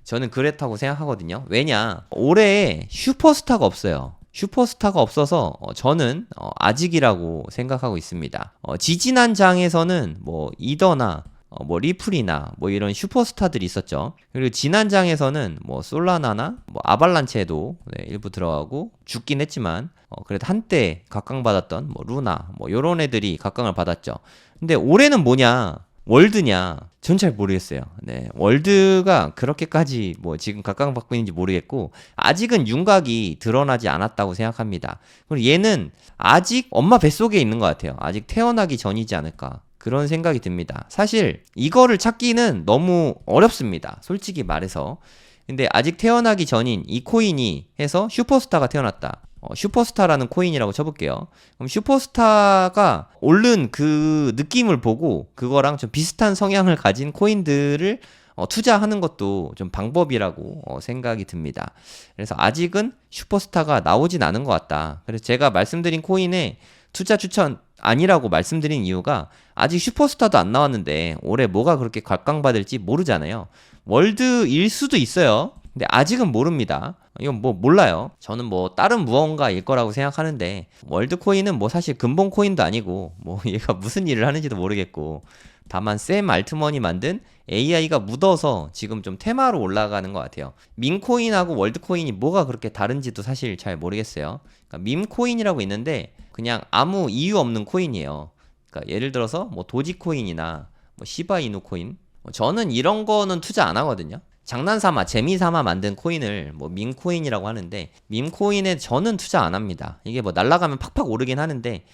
A: 저는 그렇다고 생각하거든요. 왜냐? 올해 슈퍼스타가 없어요. 슈퍼스타가 없어서 저는 아직이라고 생각하고 있습니다. 지지난 장에서는 뭐 이더나 뭐 리플이나 뭐 이런 슈퍼스타들이 있었죠. 그리고 지난 장에서는 뭐 솔라나나 뭐 아발란체도 네, 일부 들어가고 죽긴 했지만 그래도 한때 각광받았던 뭐 루나 뭐 요런 애들이 각광을 받았죠. 근데 올해는 뭐냐? 월드냐? 전 잘 모르겠어요. 네, 월드가 그렇게까지 뭐 지금 각광받고 있는지 모르겠고 아직은 윤곽이 드러나지 않았다고 생각합니다. 그리고 얘는 아직 엄마 뱃속에 있는 것 같아요. 아직 태어나기 전이지 않을까 그런 생각이 듭니다. 사실 이거를 찾기는 너무 어렵습니다. 솔직히 말해서. 근데 아직 태어나기 전인 이 코인이 해서 슈퍼스타가 태어났다. 슈퍼스타라는 코인이라고 쳐볼게요. 그럼 슈퍼스타가 오른 그 느낌을 보고 그거랑 좀 비슷한 성향을 가진 코인들을 투자하는 것도 좀 방법이라고 생각이 듭니다. 그래서 아직은 슈퍼스타가 나오진 않은 것 같다. 그래서 제가 말씀드린 코인에 투자 추천 아니라고 말씀드린 이유가 아직 슈퍼스타도 안 나왔는데 올해 뭐가 그렇게 각광받을지 모르잖아요. 월드일 수도 있어요. 근데 아직은 모릅니다. 이건 뭐 몰라요. 저는 뭐 다른 무언가일 거라고 생각하는데 월드코인은 뭐 사실 근본 코인도 아니고 뭐 얘가 무슨 일을 하는지도 모르겠고 다만 샘 알트먼이 만든 AI가 묻어서 지금 좀 테마로 올라가는 것 같아요. 밈코인하고 월드코인이 뭐가 그렇게 다른지도 사실 잘 모르겠어요. 그러니까 밈코인이라고 있는데 그냥 아무 이유 없는 코인이에요. 그러니까 예를 들어서 뭐 도지코인이나 뭐 시바이누 코인 저는 이런 거는 투자 안 하거든요. 장난삼아 재미삼아 만든 코인을 뭐 밈코인이라고 하는데 밈코인에 저는 투자 안 합니다. 이게 뭐 날아가면 팍팍 오르긴 하는데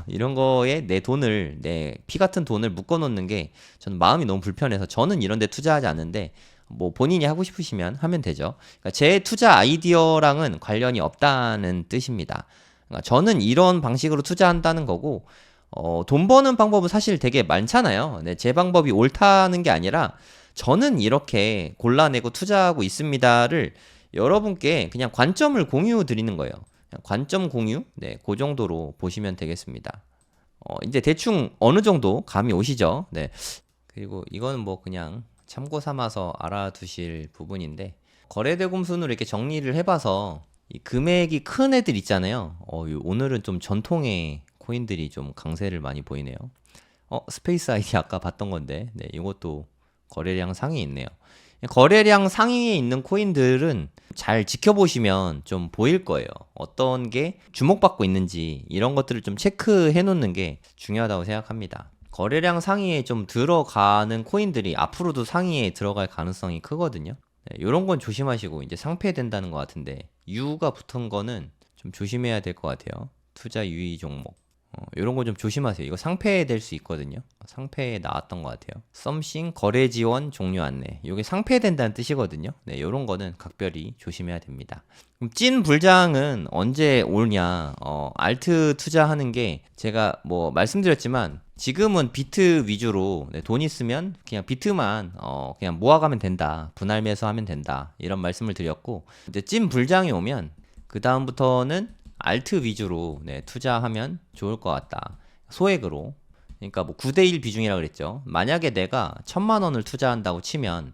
A: 이런 거에 내 피 같은 돈을 묶어 놓는 게 저는 마음이 너무 불편해서 저는 이런 데 투자하지 않는데 뭐 본인이 하고 싶으시면 하면 되죠. 그러니까 제 투자 아이디어랑은 관련이 없다는 뜻입니다. 그러니까 저는 이런 방식으로 투자한다는 거고 돈 버는 방법은 사실 되게 많잖아요. 네, 제 방법이 옳다는 게 아니라 저는 이렇게 골라내고 투자하고 있습니다를 여러분께 그냥 관점을 공유 드리는 거예요. 그냥 관점 공유? 네, 그 정도로 보시면 되겠습니다. 이제 대충 어느 정도 감이 오시죠? 네. 그리고 이건 뭐 그냥 참고 삼아서 알아두실 부분인데 거래대금 순으로 이렇게 정리를 해봐서 이 금액이 큰 애들 있잖아요. 오늘은 좀 전통의 코인들이 좀 강세를 많이 보이네요. 스페이스 아이디 아까 봤던 건데, 네, 이것도 거래량 상위에 있네요. 거래량 상위에 있는 코인들은 잘 지켜보시면 좀 보일 거예요. 어떤 게 주목받고 있는지 이런 것들을 좀 체크해 놓는 게 중요하다고 생각합니다. 거래량 상위에 좀 들어가는 코인들이 앞으로도 상위에 들어갈 가능성이 크거든요. 네, 이런 건 조심하시고 이제 상폐된다는 것 같은데 U가 붙은 거는 좀 조심해야 될 것 같아요. 투자 유의 종목. 이런 거 좀 조심하세요. 이거 상폐될 수 있거든요. 상폐에 나왔던 것 같아요. 썸씽 거래 지원 종료 안내. 이게 상폐된다는 뜻이거든요. 네, 이런 거는 각별히 조심해야 됩니다. 그럼 찐 불장은 언제 오냐? 알트 투자하는 게 제가 뭐 말씀드렸지만 지금은 비트 위주로 네, 돈 있으면 그냥 비트만 그냥 모아가면 된다. 분할 매수하면 된다. 이런 말씀을 드렸고 이제 찐 불장이 오면 그 다음부터는 알트 위주로 네, 투자하면 좋을 것 같다. 소액으로. 그러니까 뭐 9대1 비중이라 그랬죠. 만약에 내가 1000만 원을 투자한다고 치면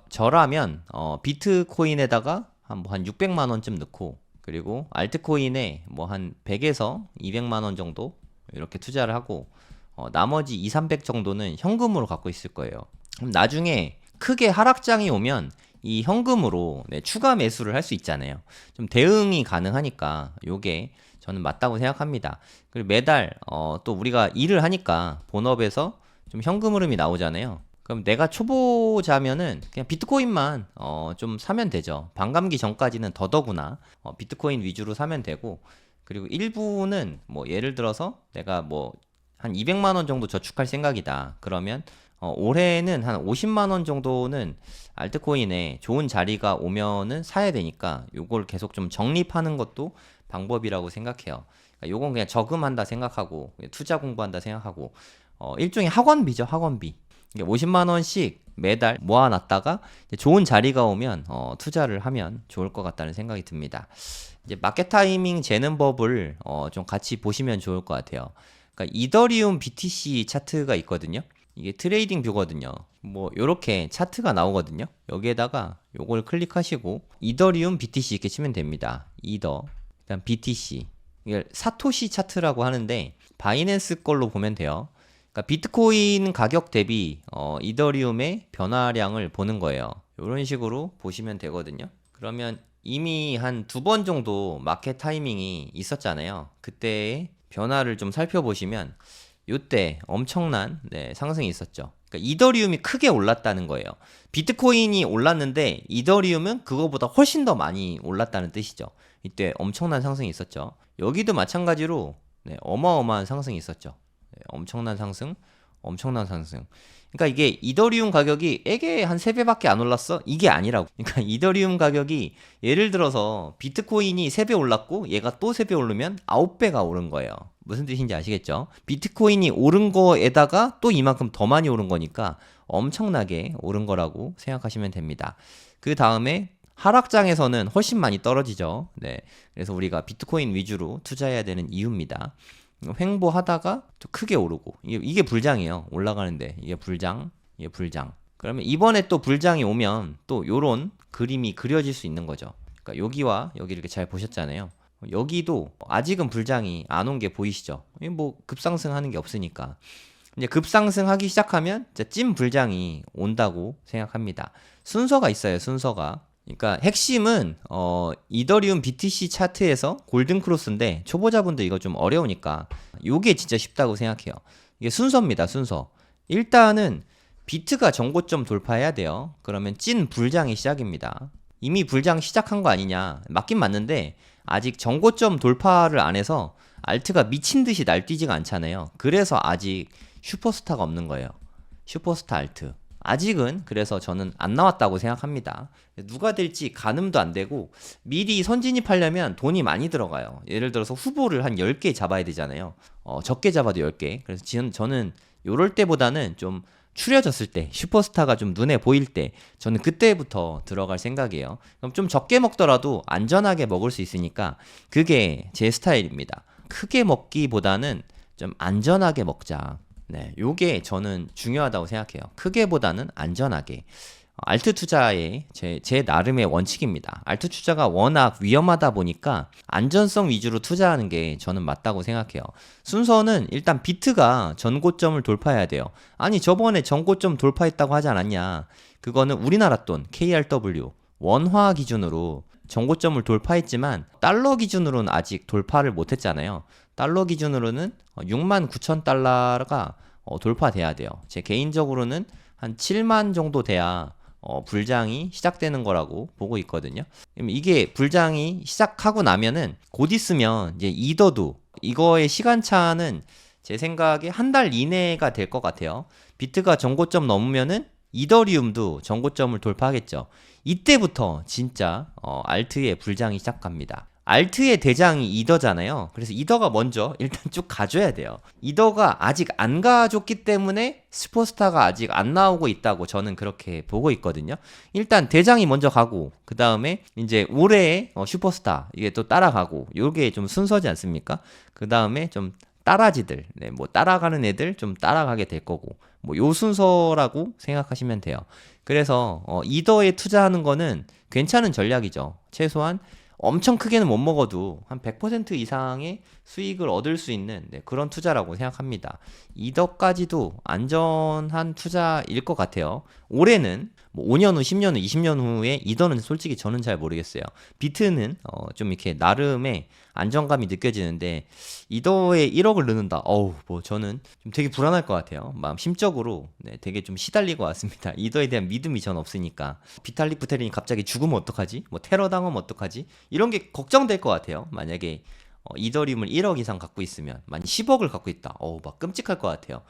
A: 저라면 비트코인에다가 한 600만 원쯤 넣고 그리고 알트코인에 뭐 한 100에서 200만 원 정도 이렇게 투자를 하고 나머지 2, 300 정도는 현금으로 갖고 있을 거예요. 그럼 나중에 크게 하락장이 오면 이 현금으로 네, 추가 매수를 할 수 있잖아요. 좀 대응이 가능하니까 요게 저는 맞다고 생각합니다. 그리고 매달 또 우리가 일을 하니까 본업에서 좀 현금 흐름이 나오잖아요. 그럼 내가 초보자면은 그냥 비트코인만 좀 사면 되죠. 반감기 전까지는 더더구나 비트코인 위주로 사면 되고 그리고 일부는 뭐 예를 들어서 내가 뭐 한 200만 원 정도 저축할 생각이다. 그러면 올해는 한 50만 원 정도는 알트코인에 좋은 자리가 오면은 사야 되니까 요걸 계속 좀 적립하는 것도 방법이라고 생각해요. 그러니까 요건 그냥 저금한다 생각하고 투자 공부한다 생각하고 일종의 학원비죠, 학원비. 50만 원씩 매달 모아놨다가 좋은 자리가 오면 투자를 하면 좋을 것 같다는 생각이 듭니다. 이제 마켓 타이밍 재는 법을 좀 같이 보시면 좋을 것 같아요. 그러니까 이더리움 BTC 차트가 있거든요. 이게 트레이딩 뷰거든요. 뭐 요렇게 차트가 나오거든요. 여기에다가 요걸 클릭하시고 이더리움 BTC 이렇게 치면 됩니다. 이더 그다음 BTC 이게 사토시 차트라고 하는데 바이낸스 걸로 보면 돼요. 그러니까 비트코인 가격 대비 이더리움의 변화량을 보는 거예요. 이런 식으로 보시면 되거든요. 그러면 이미 한 2번 정도 마켓 타이밍이 있었잖아요. 그때의 변화를 좀 살펴보시면 요때 엄청난 상승이 있었죠. 그러니까 이더리움이 크게 올랐다는 거예요. 비트코인이 올랐는데 이더리움은 그거보다 훨씬 더 많이 올랐다는 뜻이죠. 이때 엄청난 상승이 있었죠. 여기도 마찬가지로 어마어마한 상승이 있었죠. 엄청난 상승, 엄청난 상승. 그러니까 이게 이더리움 가격이 에게 한 3배밖에 안 올랐어? 이게 아니라고. 그러니까 이더리움 가격이 예를 들어서 비트코인이 3배 올랐고 얘가 또 3배 오르면 9배가 오른 거예요. 무슨 뜻인지 아시겠죠? 비트코인이 오른 거에다가 또 이만큼 더 많이 오른 거니까 엄청나게 오른 거라고 생각하시면 됩니다. 그 다음에 하락장에서는 훨씬 많이 떨어지죠. 네. 그래서 우리가 비트코인 위주로 투자해야 되는 이유입니다. 횡보하다가 또 크게 오르고 이게 불장이에요. 올라가는데 이게 불장, 이게 불장. 그러면 이번에 또 불장이 오면 또 요런 그림이 그려질 수 있는 거죠. 그러니까 여기와 여기 이렇게 잘 보셨잖아요. 여기도 아직은 불장이 안 온 게 보이시죠? 뭐 급상승하는 게 없으니까. 이제 급상승하기 시작하면 찐 불장이 온다고 생각합니다. 순서가 있어요. 순서가. 그러니까 핵심은 이더리움 BTC 차트에서 골든 크로스인데 초보자분들 이거 좀 어려우니까 요게 진짜 쉽다고 생각해요. 이게 순서입니다. 순서. 일단은 비트가 정고점 돌파해야 돼요. 그러면 찐 불장이 시작입니다. 이미 불장 시작한 거 아니냐? 맞긴 맞는데 아직 정고점 돌파를 안 해서 알트가 미친 듯이 날뛰지가 않잖아요. 그래서 아직 슈퍼스타가 없는 거예요. 슈퍼스타 알트. 아직은 그래서 저는 안 나왔다고 생각합니다. 누가 될지 가늠도 안 되고 미리 선진입하려면 돈이 많이 들어가요. 예를 들어서 후보를 한 10개 잡아야 되잖아요. 적게 잡아도 10개. 그래서 저는 요럴 때보다는 좀 추려졌을 때 슈퍼스타가 좀 눈에 보일 때 저는 그때부터 들어갈 생각이에요. 그럼 좀 적게 먹더라도 안전하게 먹을 수 있으니까 그게 제 스타일입니다. 크게 먹기보다는 좀 안전하게 먹자. 네, 요게 저는 중요하다고 생각해요. 크게보다는 안전하게. 알트 투자의 제 나름의 원칙입니다. 알트 투자가 워낙 위험하다 보니까 안전성 위주로 투자하는 게 저는 맞다고 생각해요. 순서는 일단 비트가 전고점을 돌파해야 돼요. 아니 저번에 전고점 돌파했다고 하지 않았냐. 그거는 우리나라 돈 KRW 원화 기준으로 전고점을 돌파했지만 달러 기준으로는 아직 돌파를 못했잖아요. 달러 기준으로는 69,000달러가 돌파돼야 돼요. 제 개인적으로는 한 7만 정도 돼야 불장이 시작되는 거라고 보고 있거든요. 이게 불장이 시작하고 나면은 곧 있으면 이제 이더도 이거의 시간차는 제 생각에 한 달 이내가 될 것 같아요. 비트가 전고점 넘으면은 이더리움도 전고점을 돌파하겠죠. 이때부터 진짜 알트의 불장이 시작합니다. 알트의 대장이 이더잖아요. 그래서 이더가 먼저 일단 쭉 가줘야 돼요. 이더가 아직 안 가줬기 때문에 슈퍼스타가 아직 안 나오고 있다고 저는 그렇게 보고 있거든요. 일단 대장이 먼저 가고 그 다음에 이제 올해의 슈퍼스타 이게 또 따라가고 이게 좀 순서지 않습니까? 그 다음에 좀 따라지들, 네, 뭐 따라가는 애들 좀 따라가게 될 거고 뭐 요 순서라고 생각하시면 돼요. 그래서 이더에 투자하는 거는 괜찮은 전략이죠. 최소한 엄청 크게는 못 먹어도 한 100% 이상의 수익을 얻을 수 있는 그런 투자라고 생각합니다. 이더까지도 안전한 투자일 것 같아요. 올해는 뭐 5년 후, 10년 후, 20년 후에 이더는 솔직히 저는 잘 모르겠어요. 비트는 좀 이렇게 나름의 안정감이 느껴지는데 이더에 1억을 넣는다. 뭐 저는 좀 되게 불안할 것 같아요. 마음 심적으로 되게 좀 시달릴 것 같습니다. 이더에 대한 믿음이 전 없으니까. 비탈릭 부테린이 갑자기 죽으면 어떡하지? 뭐 테러 당하면 어떡하지? 이런 게 걱정될 것 같아요. 만약에 이더리움을 1억 이상 갖고 있으면 만약 10억을 갖고 있다. 막 끔찍할 것 같아요.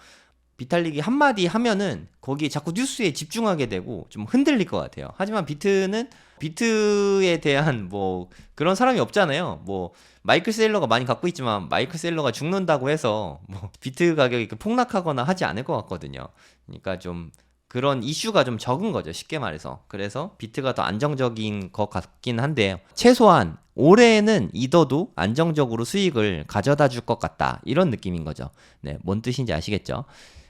A: 비탈릭이 한마디 하면은 거기에 자꾸 뉴스에 집중하게 되고 좀 흔들릴 것 같아요. 하지만 비트에 대한 뭐 그런 사람이 없잖아요. 뭐 마이클 세일러가 많이 갖고 있지만 마이클 세일러가 죽는다고 해서 뭐 비트 가격이 폭락하거나 하지 않을 것 같거든요. 그러니까 좀 그런 이슈가 좀 적은 거죠. 쉽게 말해서. 그래서 비트가 더 안정적인 것 같긴 한데 최소한 올해는 이더도 안정적으로 수익을 가져다 줄 것 같다. 이런 느낌인 거죠. 네, 뭔 뜻인지 아시겠죠?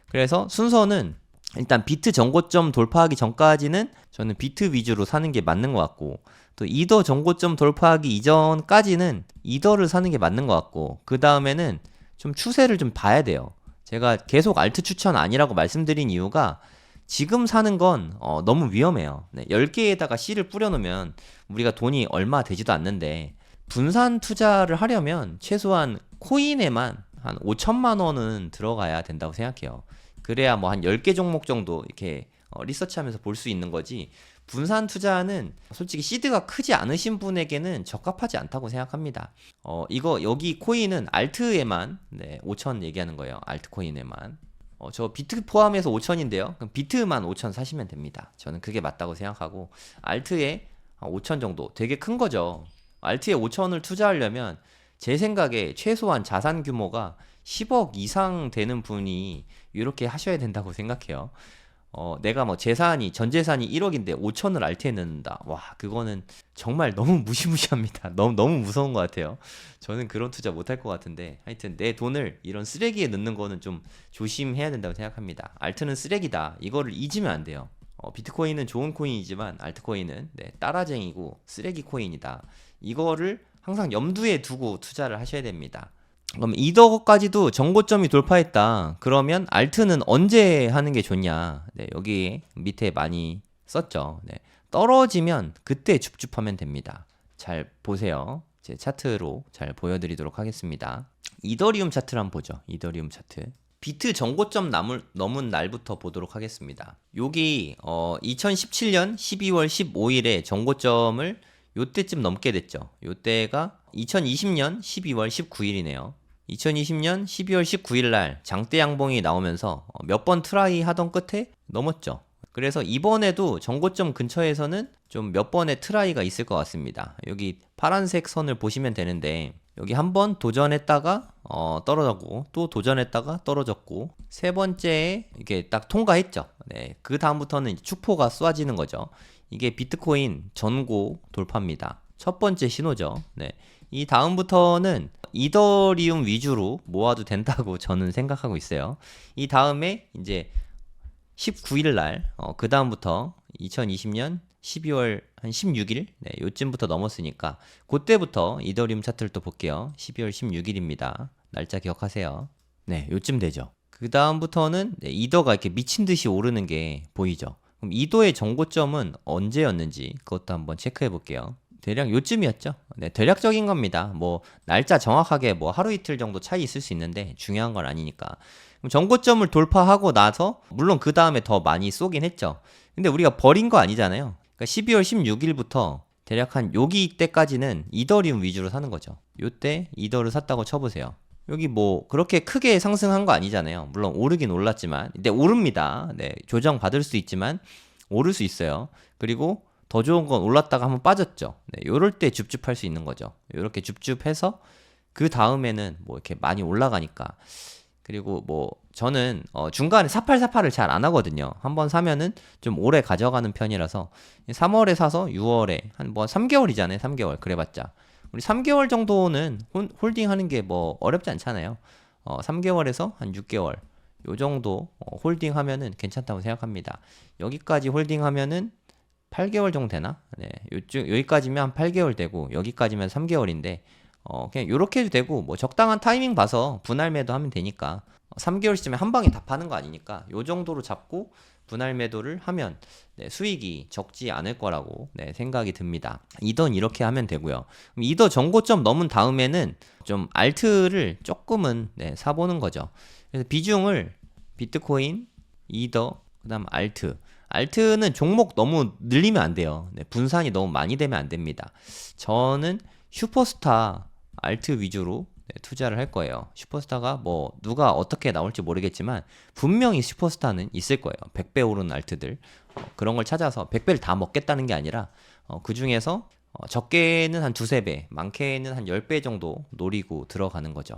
A: 그래서 순서는 일단 비트 전고점 돌파하기 전까지는 저는 비트 위주로 사는 게 맞는 것 같고 또 이더 전고점 돌파하기 이전까지는 이더를 사는 게 맞는 것 같고 그 다음에는 좀 추세를 좀 봐야 돼요. 제가 계속 알트 추천 아니라고 말씀드린 이유가 지금 사는 건 너무 위험해요. 10개에다가 C를 뿌려놓으면 우리가 돈이 얼마 되지도 않는데 분산 투자를 하려면 최소한 코인에만 한 5천만 원은 들어가야 된다고 생각해요. 그래야 뭐 한 10개 종목 정도 이렇게 리서치하면서 볼 수 있는 거지 분산 투자는 솔직히 시드가 크지 않으신 분에게는 적합하지 않다고 생각합니다. 여기 코인은 알트에만 5천 얘기하는 거예요. 알트 코인에만. 저 비트 포함해서 5천인데요. 그럼 비트만 5천 사시면 됩니다. 저는 그게 맞다고 생각하고 알트에 5천 정도 되게 큰 거죠. 알트에 5천을 투자하려면 제 생각에 최소한 자산 규모가 10억 이상 되는 분이 이렇게 하셔야 된다고 생각해요. 내가 뭐 전 재산이 1억인데 5천을 알트에 넣는다. 와, 그거는 정말 너무 무시무시합니다. 너무 무서운 것 같아요. 저는 그런 투자 못할 것 같은데 하여튼 내 돈을 이런 쓰레기에 넣는 거는 좀 조심해야 된다고 생각합니다. 알트는 쓰레기다. 이거를 잊으면 안 돼요. 비트코인은 좋은 코인이지만 알트코인은 따라쟁이고 쓰레기 코인이다. 이거를 항상 염두에 두고 투자를 하셔야 됩니다. 그럼 이더까지도 정고점이 돌파했다. 그러면 알트는 언제 하는 게 좋냐? 여기 밑에 많이 썼죠. 떨어지면 그때 줍줍하면 됩니다. 잘 보세요. 제 차트로 잘 보여드리도록 하겠습니다. 이더리움 차트를 한번 보죠. 이더리움 차트. 비트 정고점 넘은 날부터 보도록 하겠습니다. 여기 2017년 12월 15일에 정고점을 요때쯤 넘게 됐죠. 요때가 2020년 12월 19일이네요. 2020년 12월 19일 날 장대 양봉이 나오면서 몇 번 트라이 하던 끝에 넘었죠. 그래서 이번에도 정고점 근처에서는 좀 몇 번의 트라이가 있을 것 같습니다. 여기 파란색 선을 보시면 되는데 여기 한 번 도전했다가 떨어졌고 또 도전했다가 떨어졌고 세 번째에 이게 딱 통과했죠. 그 다음부터는 축포가 쏘아지는 거죠. 이게 비트코인 전고 돌파입니다. 첫 번째 신호죠. 이 다음부터는 이더리움 위주로 모아도 된다고 저는 생각하고 있어요. 이 다음에 이제 19일 날 그 다음부터 2020년 12월 한 16일 요쯤부터 넘었으니까 그때부터 이더리움 차트를 또 볼게요. 12월 16일입니다. 날짜 기억하세요. 네, 요쯤 되죠. 그 다음부터는 이더가 이렇게 미친 듯이 오르는 게 보이죠. 그럼 이더의 정고점은 언제였는지 그것도 한번 체크해 볼게요. 대략 요쯤이었죠. 네, 대략적인 겁니다. 뭐 날짜 정확하게 뭐 하루 이틀 정도 차이 있을 수 있는데 중요한 건 아니니까. 그럼 정고점을 돌파하고 나서 물론 그 다음에 더 많이 쏘긴 했죠. 근데 우리가 버린 거 아니잖아요. 그러니까 12월 16일부터 대략 한 여기 때까지는 이더리움 위주로 사는 거죠. 요때 이더를 샀다고 쳐보세요. 여기 뭐 그렇게 크게 상승한 거 아니잖아요. 물론 오르긴 올랐지만, 근데 오릅니다. 네, 조정 받을 수 있지만 오를 수 있어요. 그리고 더 좋은 건 올랐다가 한번 빠졌죠. 네, 요럴 때 줍줍할 수 있는 거죠. 요렇게 줍줍해서 그 다음에는 뭐 이렇게 많이 올라가니까. 그리고 뭐 저는 중간에 4848을 잘 안 하거든요. 한번 사면은 좀 오래 가져가는 편이라서 3월에 사서 6월에 한 뭐 3개월이잖아요. 3개월 그래봤자 우리 3개월 정도는 홀딩하는 게 뭐 어렵지 않잖아요. 3개월에서 한 6개월 요 정도 홀딩하면은 괜찮다고 생각합니다. 여기까지 홀딩하면은 8개월 정도 되나? 네, 여기까지면 한 8개월 되고 여기까지면 3개월인데 그냥 요렇게 해도 되고 뭐 적당한 타이밍 봐서 분할 매도 하면 되니까 3개월 시점에 한 방에 다 파는 거 아니니까 요 정도로 잡고 분할 매도를 하면 수익이 적지 않을 거라고 생각이 듭니다. 이던 이렇게 하면 되고요. 그럼 이더 정고점 넘은 다음에는 좀 알트를 조금은 사보는 거죠. 그래서 비중을 비트코인, 이더, 그다음 알트는 종목 너무 늘리면 안 돼요. 분산이 너무 많이 되면 안 됩니다. 저는 슈퍼스타 알트 위주로 투자를 할 거예요. 슈퍼스타가 뭐 누가 어떻게 나올지 모르겠지만 분명히 슈퍼스타는 있을 거예요. 100배 오르는 알트들 그런 걸 찾아서 100배를 다 먹겠다는 게 아니라 그 중에서 적게는 한 두세 배, 많게는 한 10배 정도 노리고 들어가는 거죠.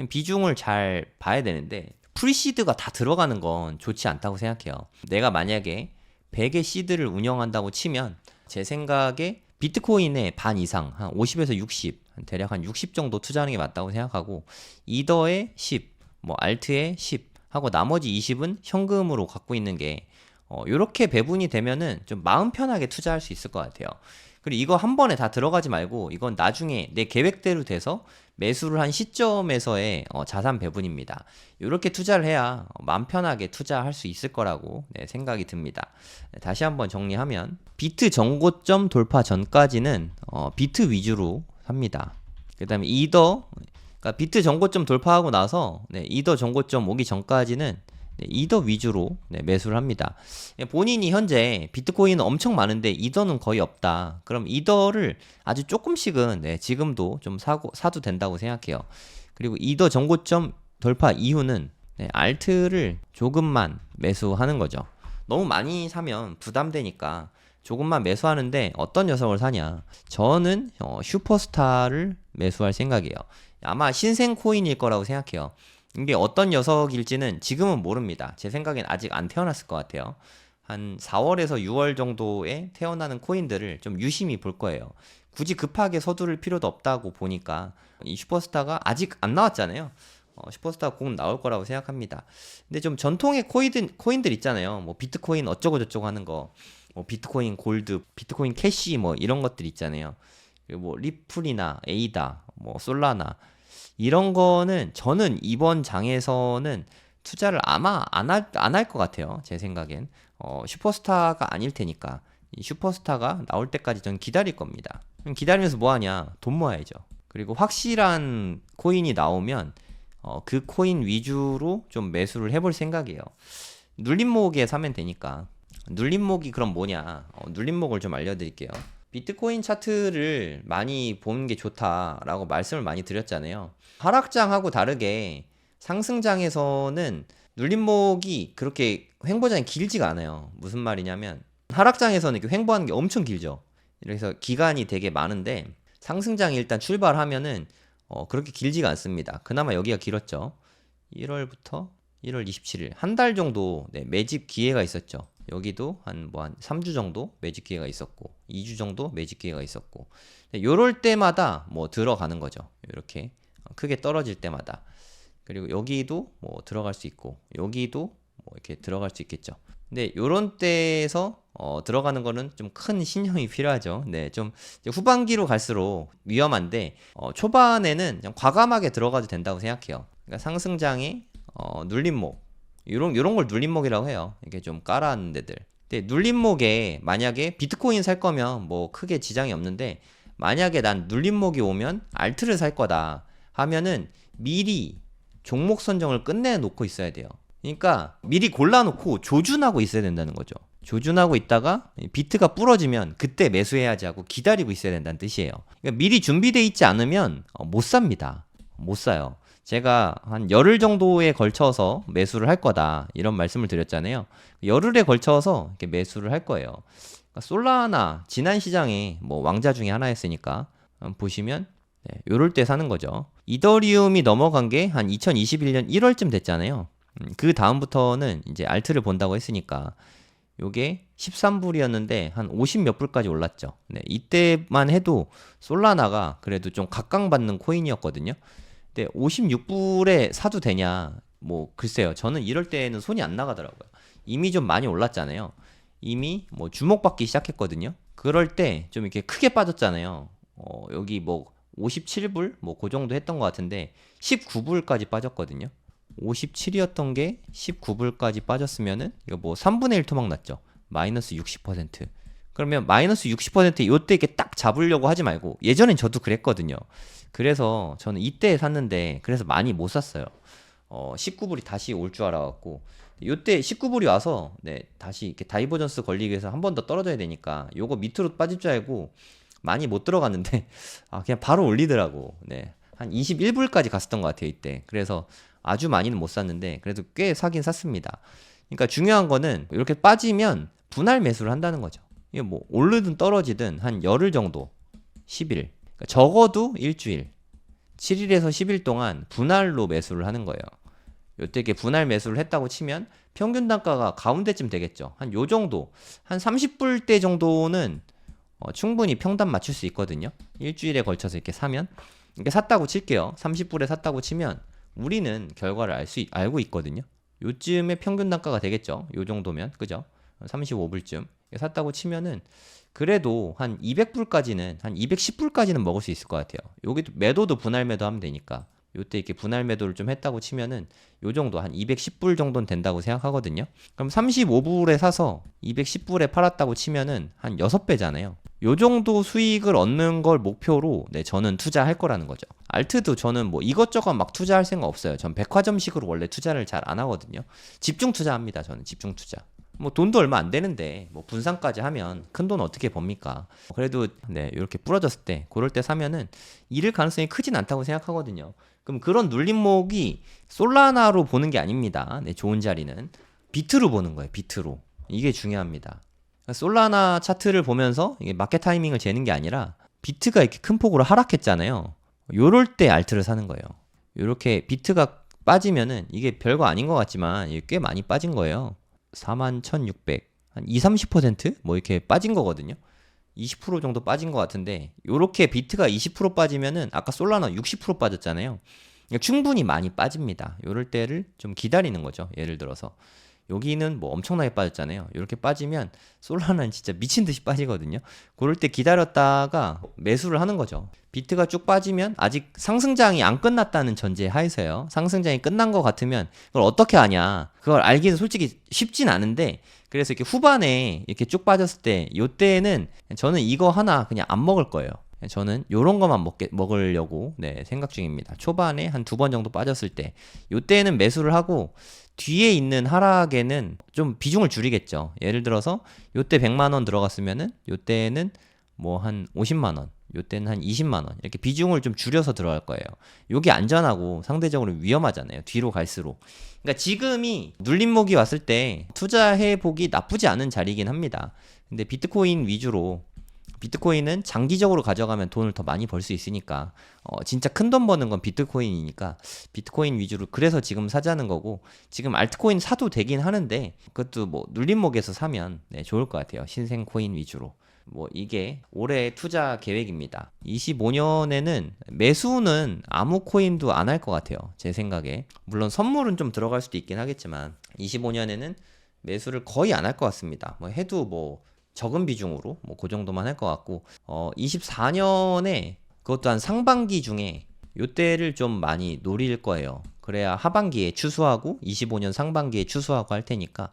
A: 비중을 잘 봐야 되는데 프리시드가 다 들어가는 건 좋지 않다고 생각해요. 내가 만약에 100의 시드를 운영한다고 치면 제 생각에 비트코인의 반 이상, 한 50에서 60, 대략 한 60 정도 투자하는 게 맞다고 생각하고 이더의 10, 뭐 알트의 10 하고 나머지 20은 현금으로 갖고 있는 게 요렇게 배분이 되면은 좀 마음 편하게 투자할 수 있을 것 같아요. 그리고 이거 한 번에 다 들어가지 말고 이건 나중에 내 계획대로 돼서 매수를 한 시점에서의 자산 배분입니다. 이렇게 투자를 해야 마음 편하게 투자할 수 있을 거라고 생각이 듭니다. 다시 한번 정리하면 비트 정고점 돌파 전까지는 비트 위주로 삽니다. 그 다음에 이더, 그러니까 비트 정고점 돌파하고 나서 이더 정고점 오기 전까지는 이더 위주로 매수를 합니다. 본인이 현재 비트코인은 엄청 많은데 이더는 거의 없다. 그럼 이더를 아주 조금씩은 지금도 좀 사도 된다고 생각해요. 그리고 이더 정고점 돌파 이후는 알트를 조금만 매수하는 거죠. 너무 많이 사면 부담되니까 조금만 매수하는데 어떤 녀석을 사냐? 저는 슈퍼스타를 매수할 생각이에요. 아마 신생 코인일 거라고 생각해요. 이게 어떤 녀석일지는 지금은 모릅니다. 제 생각엔 아직 안 태어났을 것 같아요. 한 4월에서 6월 정도에 태어나는 코인들을 좀 유심히 볼 거예요. 굳이 급하게 서두를 필요도 없다고 보니까 이 슈퍼스타가 아직 안 나왔잖아요. 슈퍼스타가 곧 나올 거라고 생각합니다. 근데 좀 전통의 코인들 있잖아요. 뭐 비트코인 어쩌고 저쩌고 하는 거, 뭐 비트코인 골드, 비트코인 캐시 뭐 이런 것들 있잖아요. 그리고 뭐 리플이나 에이다, 뭐 솔라나 이런 거는 저는 이번 장에서는 투자를 아마 안 할 것 같아요. 제 생각엔. 슈퍼스타가 아닐 테니까. 이 슈퍼스타가 나올 때까지 전 기다릴 겁니다. 기다리면서 뭐 하냐? 돈 모아야죠. 그리고 확실한 코인이 나오면 그 코인 위주로 좀 매수를 해볼 생각이에요. 눌림목에 사면 되니까. 눌림목이 그럼 뭐냐? 눌림목을 좀 알려드릴게요. 비트코인 차트를 많이 보는 게 좋다라고 말씀을 많이 드렸잖아요. 하락장하고 다르게 상승장에서는 눌림목이 그렇게 횡보장이 길지가 않아요. 무슨 말이냐면 하락장에서는 이렇게 횡보하는 게 엄청 길죠. 그래서 기간이 되게 많은데 상승장이 일단 출발하면은 그렇게 길지가 않습니다. 그나마 여기가 길었죠. 1월부터 1월 27일 한 달 정도 매집 기회가 있었죠. 여기도 한 3주 정도 매집 기회가 있었고 2주 정도 매집 기회가 있었고 요럴 때마다 뭐 들어가는 거죠. 이렇게 크게 떨어질 때마다. 그리고 여기도 뭐 들어갈 수 있고 여기도 뭐 이렇게 들어갈 수 있겠죠. 근데 요런 때에서 들어가는 거는 좀 큰 신경이 필요하죠. 네, 좀 이제 후반기로 갈수록 위험한데 초반에는 그냥 과감하게 들어가도 된다고 생각해요. 그러니까 상승장에 눌림목 요런 걸 눌림목이라고 해요. 이게 좀 깔아앉는 데들. 근데 눌림목에 만약에 비트코인 살 거면 뭐 크게 지장이 없는데 만약에 난 눌림목이 오면 알트를 살 거다 하면은 미리 종목 선정을 끝내 놓고 있어야 돼요. 그러니까 미리 골라놓고 조준하고 있어야 된다는 거죠. 조준하고 있다가 비트가 부러지면 그때 매수해야지 하고 기다리고 있어야 된다는 뜻이에요. 그러니까 미리 준비돼 있지 않으면 못 삽니다. 못 사요. 제가 한 열흘 정도에 걸쳐서 매수를 할 거다 이런 말씀을 드렸잖아요. 열흘에 걸쳐서 이렇게 매수를 할 거예요. 그러니까 솔라나 지난 시장에 뭐 왕자 중에 하나였으니까 보시면 요럴 때 사는 거죠. 이더리움이 넘어간 게 한 2021년 1월쯤 됐잖아요. 그 다음부터는 이제 알트를 본다고 했으니까 요게 13불이었는데 한 50 몇 불까지 올랐죠. 네, 이때만 해도 솔라나가 그래도 좀 각광받는 코인이었거든요. 근데 56불에 사도 되냐? 뭐 글쎄요. 저는 이럴 때는 손이 안 나가더라고요. 이미 좀 많이 올랐잖아요. 이미 뭐 주목받기 시작했거든요. 그럴 때 좀 이렇게 크게 빠졌잖아요. 여기 뭐 57불 뭐 그 정도 했던 것 같은데 19불까지 빠졌거든요. 57이었던 게 19불까지 빠졌으면은 이거 뭐 3분의 1 토막 났죠. 마이너스 60%. 그러면 마이너스 60% 요때 이렇게 딱 잡으려고 하지 말고 예전엔 저도 그랬거든요. 그래서 저는 이때 샀는데 그래서 많이 못 샀어요. 19불이 다시 올 줄 알아갖고 요때 19불이 와서 네, 다시 이렇게 다이버전스 걸리기 위해서 한 번 더 떨어져야 되니까 요거 밑으로 빠질 줄 알고 많이 못 들어갔는데 그냥 바로 올리더라고. 네. 한 21불까지 갔었던 것 같아요, 이때. 그래서 아주 많이는 못 샀는데 그래도 꽤 사긴 샀습니다. 그러니까 중요한 거는 이렇게 빠지면 분할 매수를 한다는 거죠. 이게 뭐 오르든 떨어지든 한 열흘 정도 10일 그러니까 적어도 일주일 7일에서 10일 동안 분할로 매수를 하는 거예요. 요때 이렇게 분할 매수를 했다고 치면 평균 단가가 가운데쯤 되겠죠. 한 요 정도 한 30불대 정도는 충분히 평단 맞출 수 있거든요. 일주일에 걸쳐서 이렇게 사면 이렇게 샀다고 칠게요. 30불에 샀다고 치면 우리는 결과를 알고 있거든요. 요쯤에 평균 단가가 되겠죠. 요 정도면 그죠? 35불쯤 샀다고 치면은 그래도 한 200불까지는 한 210불까지는 먹을 수 있을 것 같아요. 여기도 매도도 분할 매도하면 되니까 요때 이렇게 분할 매도를 좀 했다고 치면은 요 정도 한 210불 정도는 된다고 생각하거든요. 그럼 35불에 사서 210불에 팔았다고 치면은 한 6배잖아요. 요 정도 수익을 얻는 걸 목표로 네, 저는 투자할 거라는 거죠. 알트도 저는 뭐 이것저것 막 투자할 생각 없어요. 전 백화점식으로 원래 투자를 잘 안 하거든요. 집중 투자합니다. 저는 집중 투자. 뭐 돈도 얼마 안 되는데 뭐 분산까지 하면 큰 돈 어떻게 법니까? 그래도 네, 이렇게 부러졌을 때 그럴 때 사면은 잃을 가능성이 크진 않다고 생각하거든요. 그럼 그런 눌림목이 솔라나로 보는 게 아닙니다. 네, 좋은 자리는 비트로 보는 거예요. 비트로. 이게 중요합니다. 솔라나 차트를 보면서 이게 마켓 타이밍을 재는 게 아니라 비트가 이렇게 큰 폭으로 하락했잖아요. 요럴 때 알트를 사는 거예요. 요렇게 비트가 빠지면은 이게 별거 아닌 것 같지만 이게 꽤 많이 빠진 거예요. 41,600, 한 2, 30%? 뭐 이렇게 빠진 거거든요. 20% 정도 빠진 것 같은데 요렇게 비트가 20% 빠지면은 아까 솔라나 60% 빠졌잖아요. 그러니까 충분히 많이 빠집니다. 요럴 때를 좀 기다리는 거죠. 예를 들어서 여기는 뭐 엄청나게 빠졌잖아요. 이렇게 빠지면 솔라나는 진짜 미친 듯이 빠지거든요. 그럴 때 기다렸다가 매수를 하는 거죠. 비트가 쭉 빠지면 아직 상승장이 안 끝났다는 전제 하에서요. 상승장이 끝난 것 같으면 그걸 어떻게 하냐? 그걸 알기는 솔직히 쉽진 않은데 그래서 이렇게 후반에 이렇게 쭉 빠졌을 때 요때는 저는 이거 하나 그냥 안 먹을 거예요. 저는 요런 것만 먹으려고 네, 생각 중입니다. 초반에 한 2번 정도 빠졌을 때 요때는 매수를 하고 뒤에 있는 하락에는 좀 비중을 줄이겠죠. 예를 들어서 요때 100만 원 들어갔으면은 요때는 뭐 한 50만 원, 요때는 한 20만 원 이렇게 비중을 좀 줄여서 들어갈 거예요. 요게 안전하고 상대적으로 위험하잖아요. 뒤로 갈수록. 그러니까 지금이 눌림목이 왔을 때 투자해 보기 나쁘지 않은 자리이긴 합니다. 근데 비트코인 위주로 비트코인은 장기적으로 가져가면 돈을 더 많이 벌 수 있으니까 진짜 큰 돈 버는 건 비트코인이니까 비트코인 위주로 그래서 지금 사자는 거고 지금 알트코인 사도 되긴 하는데 그것도 뭐 눌림목에서 사면 네, 좋을 것 같아요. 신생 코인 위주로. 뭐 이게 올해 투자 계획입니다. 25년에는 매수는 아무 코인도 안 할 것 같아요. 제 생각에. 물론 선물은 좀 들어갈 수도 있긴 하겠지만 25년에는 매수를 거의 안 할 것 같습니다. 뭐 해도 뭐 적은 비중으로 뭐 그 정도만 할 것 같고 24년에 그것도 한 상반기 중에 요때를 좀 많이 노릴 거예요. 그래야 하반기에 추수하고 25년 상반기에 추수하고 할 테니까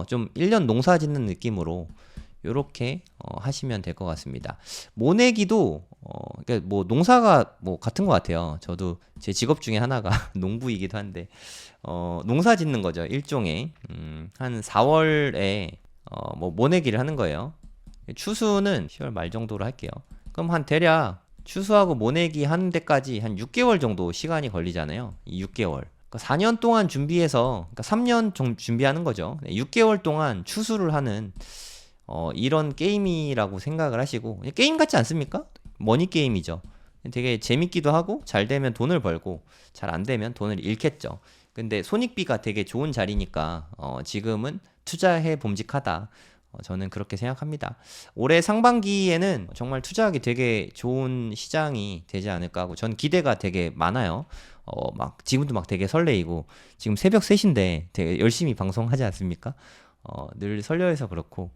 A: 좀 1년 농사 짓는 느낌으로 요렇게 하시면 될 것 같습니다. 모내기도 그러니까 뭐 농사가 뭐 같은 것 같아요. 저도 제 직업 중에 하나가 농부이기도 한데 농사 짓는 거죠. 일종의 한 4월에 뭐 모내기를 하는 거예요. 추수는 10월 말 정도로 할게요. 그럼 한 대략 추수하고 모내기 하는 데까지 한 6개월 정도 시간이 걸리잖아요. 이 6개월. 그러니까 4년 동안 준비해서 그러니까 3년 좀 준비하는 거죠. 6개월 동안 추수를 하는 이런 게임이라고 생각을 하시고 게임 같지 않습니까? 머니 게임이죠. 되게 재밌기도 하고 잘 되면 돈을 벌고 잘 안 되면 돈을 잃겠죠. 근데 손익비가 되게 좋은 자리니까 지금은 투자해 봄직하다. 저는 그렇게 생각합니다. 올해 상반기에는 정말 투자하기 되게 좋은 시장이 되지 않을까 하고 전 기대가 되게 많아요. 막 지금도 막 되게 설레이고 지금 새벽 3시인데 되게 열심히 방송하지 않습니까? 늘 설레어서 그렇고